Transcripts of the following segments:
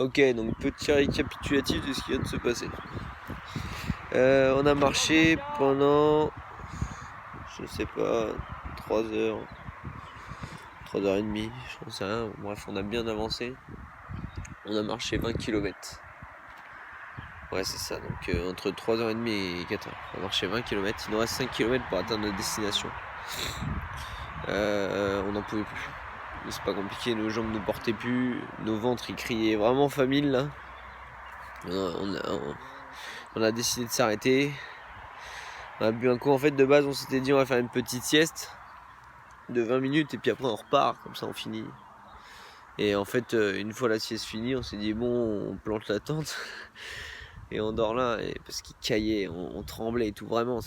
Ok, donc petit récapitulatif de ce qui vient de se passer. On a marché pendant, je sais pas, 3 heures, 3h30, je sais rien. Bref, on a bien avancé. On a marché 20 km. Ouais, c'est ça, donc entre 3h30 et 4h. On a marché 20 km. Il nous reste 5 km pour atteindre notre destination. On n'en pouvait plus. C'est pas compliqué, nos jambes ne portaient plus, nos ventres ils criaient vraiment famine là. On a décidé de s'arrêter. On a bu un coup. En fait, de base, on s'était dit on va faire une petite sieste de 20 minutes et puis après on repart, comme ça on finit. Et en fait, une fois la sieste finie, on s'est dit bon, on plante la tente et on dort là, parce qu'il caillait, on tremblait et tout. Vraiment, en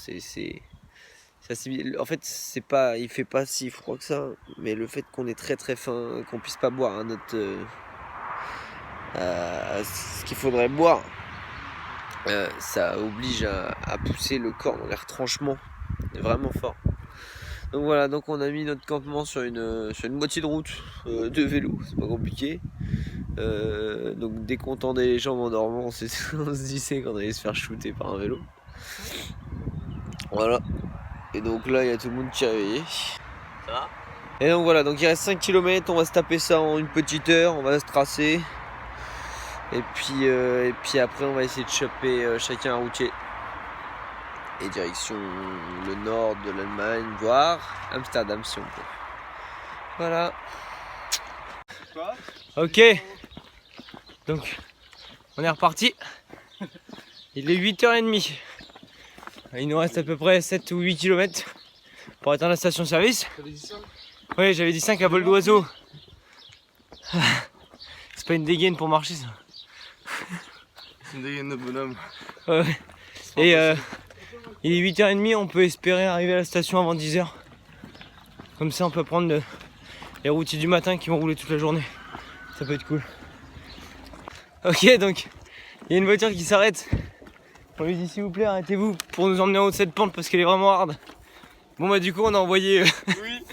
fait, il fait pas si froid que ça, mais le fait qu'on est très très faim, qu'on puisse pas boire ce qu'il faudrait boire, ça oblige à pousser le corps dans les retranchements, vraiment fort. Donc voilà, donc on a mis notre campement sur une moitié de route de vélo, c'est pas compliqué. Donc dès qu'on tendait les jambes en dormant, on se disait qu'on allait se faire shooter par un vélo. Voilà. Et donc là, il y a tout le monde qui est réveillé. Ça va ? Et donc voilà, donc il reste 5 km, on va se taper ça en une petite heure, on va se tracer. Et puis après, on va essayer de choper chacun un routier. Et direction le nord de l'Allemagne, voire Amsterdam si on peut. Voilà. Ok. Donc, on est reparti. Il est 8h30. Il nous reste à peu près 7 ou 8 km pour atteindre la station-service. Oui, j'avais dit 5 à vol d'oiseau. C'est pas une dégaine pour marcher ça. C'est une dégaine de bonhomme. Ouais. Et il est 8h30, on peut espérer arriver à la station avant 10h. Comme ça on peut prendre les routiers du matin qui vont rouler toute la journée. Ça peut être cool. Ok, donc il y a une voiture qui s'arrête. On lui dit s'il vous plaît arrêtez-vous pour nous emmener en haut de cette pente parce qu'elle est vraiment hard. Bon bah du coup on a envoyé Oui.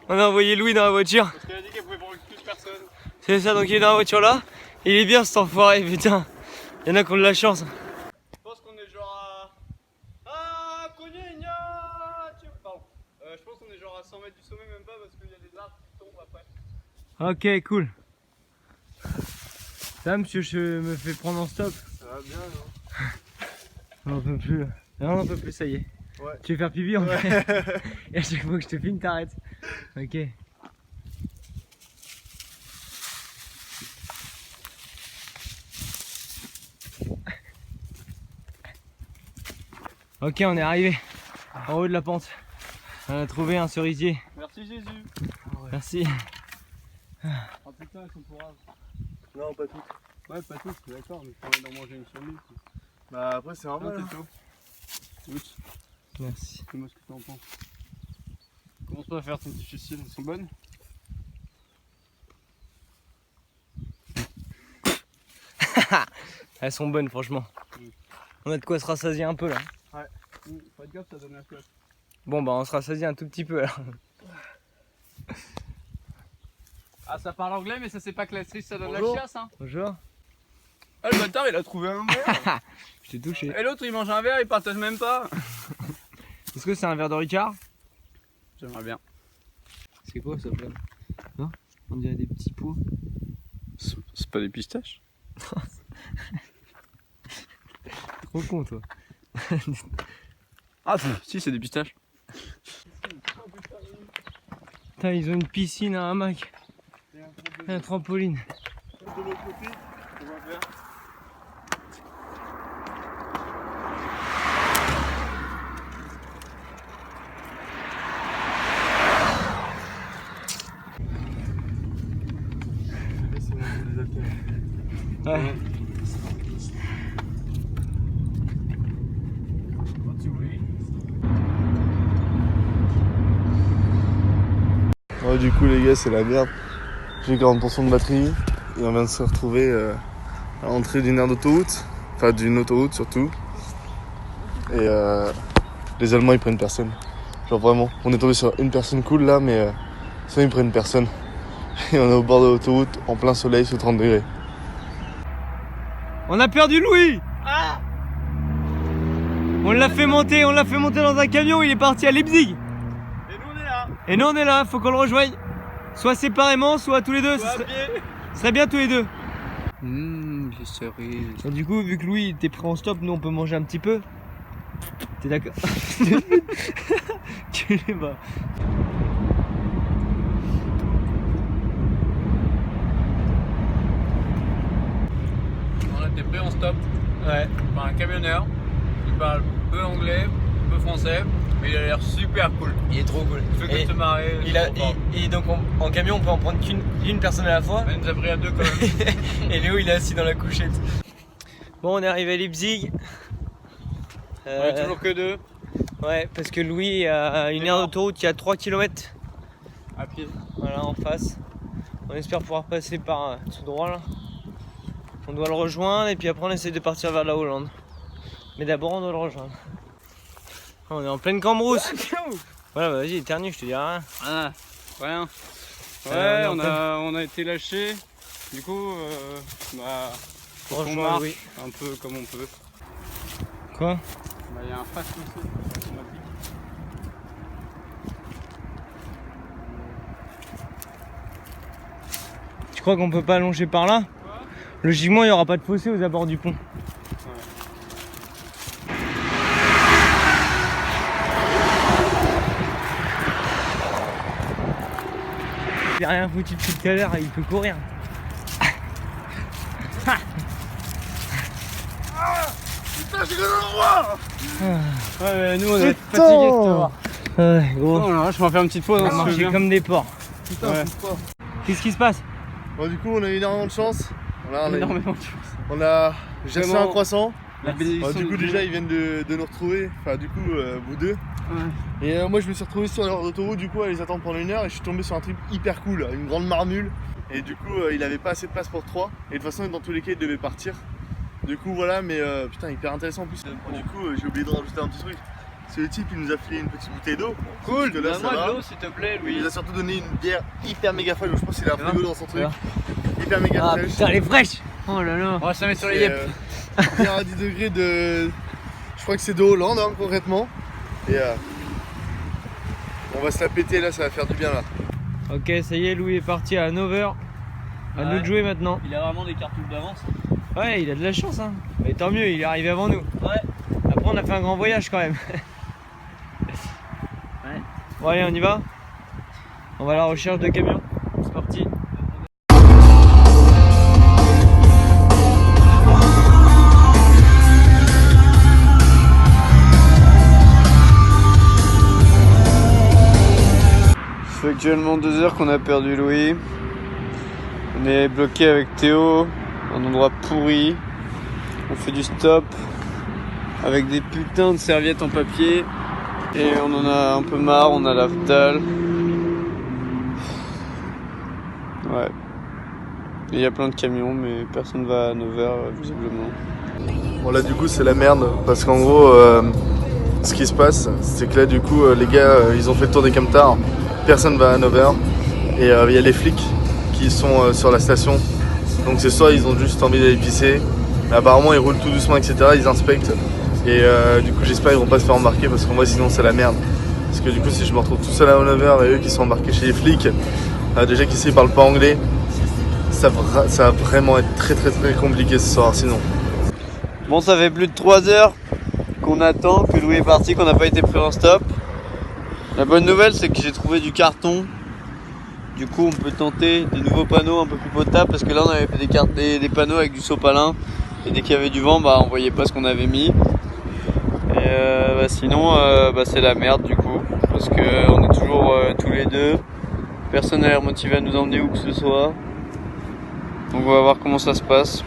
on a envoyé Louis dans la voiture. Parce qu'elle a dit qu'elle pouvait prendre plus de personnes. C'est ça, donc il est dans la voiture là. Il est bien cet enfoiré, putain. Il y en a qui ont de la chance. Je pense qu'on est genre à... Ah, Cogna. Pardon. Je pense qu'on est genre à 100 mètres du sommet, même pas, parce qu'il y a des arbres qui tombent après. Ok, cool. Ça, monsieur, je me fais prendre en stop. Ça va bien, non? On n'en peut plus. Non, on n'en peut plus, ça y est. Ouais. Tu veux faire pipi en fait. Et à chaque fois que je te filme, t'arrêtes. Ok. Ok, on est arrivé en haut de la pente. On a trouvé un cerisier. Merci Jésus. Merci. Oh putain, elles sont pourrables. Non, pas toutes. Ouais, pas toutes, c'est d'accord, mais je pourrais en manger une sur 1000. Bah après, c'est normal. Non, t'es chaud. Oui. Merci. Dis-moi ce que t'en penses. Commence pas à faire ton difficile, elles sont bonnes? Elles sont bonnes, franchement. On a de quoi se rassasier un peu là. Ouais. Pas de gaffe, ça donne la flotte. Bon, bah on se rassasie un tout petit peu alors. Ah, ça parle anglais, mais ça c'est pas classique, ça donne Bonjour. la chiasse, hein. Bonjour. Ah, le bâtard, il a trouvé un verre. Je t'ai touché. Et l'autre, il mange un verre, il partage même pas. Est-ce que c'est un verre de Ricard? J'aimerais bien. C'est quoi ça, Flamme? Non? On dirait des petits pois. C'est pas des pistaches? Trop con, toi. Ah, si, c'est des pistaches. Putain, ils ont une piscine, un hamac, et un trampoline. De l'autre côté, on va faire. Ouais. Ouais, du coup les gars, c'est la merde. J'ai 40% de batterie et on vient de se retrouver à l'entrée d'une aire d'autoroute, enfin d'une autoroute surtout. Et les Allemands ils prennent personne. Genre vraiment, on est tombé sur une personne cool là, mais sinon ils prennent personne. Et on est au bord de l'autoroute en plein soleil sous 30 degrés. On a perdu Louis. On l'a fait monter dans un camion, il est parti à Leipzig. Et nous on est là. Et nous on est là, faut qu'on le rejoigne. Soit séparément, soit tous les deux. Soit à Ce pied. serait bien tous les deux. Les cerises. Et du coup, vu que Louis était prêt en stop, nous on peut manger un petit peu. T'es d'accord? Tu les bats. On était pris en stop Ouais. par un camionneur qui parle peu anglais, peu français, mais il a l'air super cool. Il est trop cool. Il fait que Et de se marrer. et donc en camion on peut en prendre qu'une personne à la fois. Il nous a pris à deux quand même. Et Léo il est assis dans la couchette. Bon, on est arrivé à Leipzig. On est toujours que deux. Ouais, parce que Louis a une aire d'autoroute qui a 3 km À pied. voilà, en face. On espère pouvoir passer par tout droit là. On doit le rejoindre et puis après on essaie de partir vers la Hollande. Mais d'abord on doit le rejoindre. On est en pleine cambrousse. Voilà, bah, vas-y, éternue, je te dis rien. Ah, rien. Ouais, on a été lâchés. Du coup, On on rejoint marche Louis. un peu comme on peut. Quoi? Bah, il y a un fast food automatique. Tu crois qu'on peut pas longer par là? Logiquement, il n'y aura pas de fossé aux abords du pont. Il a rien foutu depuis tout à l'heure, il peut courir. Putain, j'ai gagné l'endroit. Ouais, mais nous on est fatigués, tu vas voir. Ouais, gros. Oh là là, je vais faire une petite pause. On hein, a si tu veux marché bien. comme des porcs. Putain, Ouais. c'est quoi? Qu'est-ce qui se passe? Bon, du coup, on a eu énormément de chance. Voilà, Énormément de choses. on a j'ai reçu Vraiment. un croissant. La bénédiction Du coup, de Dieu. déjà, ils viennent de nous retrouver. Enfin, du coup, vous deux. Ouais. Et moi, je me suis retrouvé sur leur autoroute, du coup, à les attendre pendant 1 heure. Et je suis tombé sur un truc hyper cool, une grande marmule. Et du coup, il avait pas assez de place pour 3. Et de toute façon, dans tous les cas, il devait partir. Du coup, voilà, mais putain, hyper intéressant en plus. Bon, du coup, j'ai oublié de rajouter un petit truc. C'est le type, il nous a filé une petite bouteille d'eau. Cool, Parce que là, ça donne-moi va. de l'eau s'il te plaît, Il Louis. nous a surtout donné une bière hyper méga fraîche. Je pense qu'il a un Tu vois frigo dans son truc. Tu Hyper méga Ah fraîche. putain, elle est fraîche! Oh là là! On va se la mettre sur les C'est, yeux. bière à 10 degrés de. Je crois que c'est de Hollande, hein, concrètement. Et on va se la péter là, ça va faire du bien là. Ok, ça y est, Louis est parti à 9h. À nous de jouer maintenant. Il a vraiment des cartouches d'avance. Ouais, il a de la chance, hein. Mais tant mieux, il est arrivé avant nous. Ouais. Après, on a fait un grand voyage quand même. Ouais. Bon, allez, on y va. On va à la recherche de camions. C'est parti. Ça fait actuellement 2 heures qu'on a perdu Louis. On est bloqué avec Théo, un endroit pourri. On fait du stop avec des putains de serviettes en papier. Et on en a un peu marre, on a la dalle. Ouais. Il y a plein de camions, mais personne va à 9h visiblement. Bon là du coup c'est la merde parce qu'en gros ce qui se passe c'est que là du coup les gars ils ont fait le tour des camtars, personne va à 9h et il y a les flics qui sont sur la station, donc c'est soit ils ont juste envie d'aller pisser, mais apparemment ils roulent tout doucement etc, ils inspectent et du coup j'espère qu'ils vont pas se faire embarquer parce qu'en vrai sinon c'est la merde, parce que du coup si je me retrouve tout seul à 9h et eux qui sont embarqués chez les flics, déjà qu'ici ils parlent pas anglais, ça va vraiment être très compliqué ce soir sinon. Bon, ça fait plus de 3 heures qu'on attend, que Louis est parti, qu'on n'a pas été pris en stop. La bonne nouvelle, c'est que j'ai trouvé du carton. Du coup, on peut tenter des nouveaux panneaux un peu plus potables, parce que là, on avait fait des panneaux avec du sopalin. Et dès qu'il y avait du vent, on voyait pas ce qu'on avait mis. Et sinon, c'est la merde du coup, parce qu'on est toujours tous les deux. Personne n'a l'air motivé à nous emmener où que ce soit. Donc on va voir comment ça se passe.